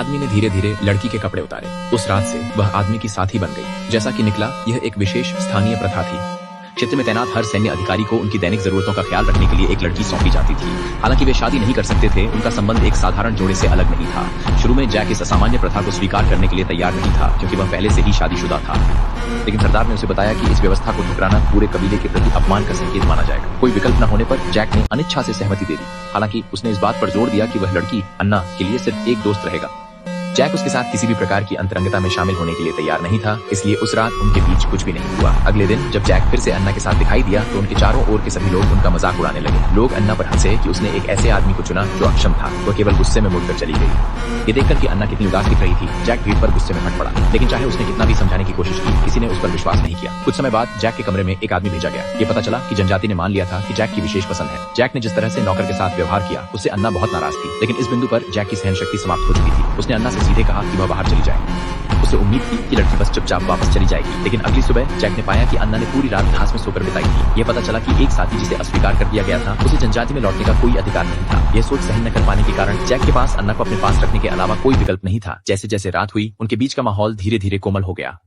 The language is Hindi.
आदमी ने धीरे धीरे लड़की के कपड़े उतारे। उस रात से वह आदमी की साथी बन गई। जैसा कि निकला, यह एक विशेष स्थानीय प्रथा थी। क्षेत्र में तैनात हर सैन्य अधिकारी को उनकी दैनिक जरूरतों का ख्याल रखने के लिए एक लड़की सौंपी जाती थी। हालांकि वे शादी नहीं कर सकते थे, उनका संबंध एक साधारण जोड़े से अलग नहीं था। शुरू में जैक इस असामान्य प्रथा को स्वीकार करने के लिए तैयार नहीं था, क्योंकि वह पहले से ही शादीशुदा था। लेकिन सरदार ने उसे बताया कि इस व्यवस्था को ठुकराना पूरे कबीले के प्रति अपमान का संकेत माना जाएगा। कोई विकल्प न होने पर जैक ने अनिच्छा से सहमति दे दी। हालांकि उसने इस बात पर जोर दिया कि वह लड़की अन्ना के लिए सिर्फ एक दोस्त रहेगा। जैक उसके साथ किसी भी प्रकार की अंतरंगता में शामिल होने के लिए तैयार नहीं था, इसलिए उस रात उनके बीच कुछ भी नहीं हुआ। अगले दिन जब जैक फिर से अन्ना के साथ दिखाई दिया तो उनके चारों ओर के सभी लोग उनका मजाक उड़ाने लगे। लोग अन्ना पर हंसे कि उसने एक ऐसे आदमी को चुना जो अक्षम था। वह केवल गुस्से में मुड़कर चली गई। ये देखकर कि अन्ना कितनी उदास दिख रही थी, जैक भीड़ पर गुस्से में फट पड़ा। लेकिन चाहे उसने कितना भी समझाने की कोशिश की, किसी ने उस पर विश्वास नहीं किया। कुछ समय बाद जैक के कमरे में एक आदमी भेजा गया। ये पता चला कि जनजाति ने मान लिया था कि जैक की विशेष पसंद है। जैक ने जिस तरह से नौकर के साथ व्यवहार किया, उससे अन्ना बहुत नाराज थी। लेकिन इस बिंदु पर जैक की सहनशक्ति समाप्त हो चुकी थी। उसने अन्ना से सीधे कहा कि वह बाहर चली जाए। उसे उम्मीद थी कि लड़की बस चुपचाप वापस चली जाएगी। लेकिन अगली सुबह जैक ने पाया कि अन्ना ने पूरी रात घास में सोकर बिताई थी। यह पता चला कि एक साथी जिसे अस्वीकार कर दिया गया था, उसे जनजाति में लौटने का कोई अधिकार नहीं था। यह सोच सहन न कर पाने के कारण जैक के पास अन्ना को अपने पास रखने के अलावा कोई विकल्प नहीं था। जैसे जैसे रात हुई, उनके बीच का माहौल धीरे धीरे कोमल हो गया।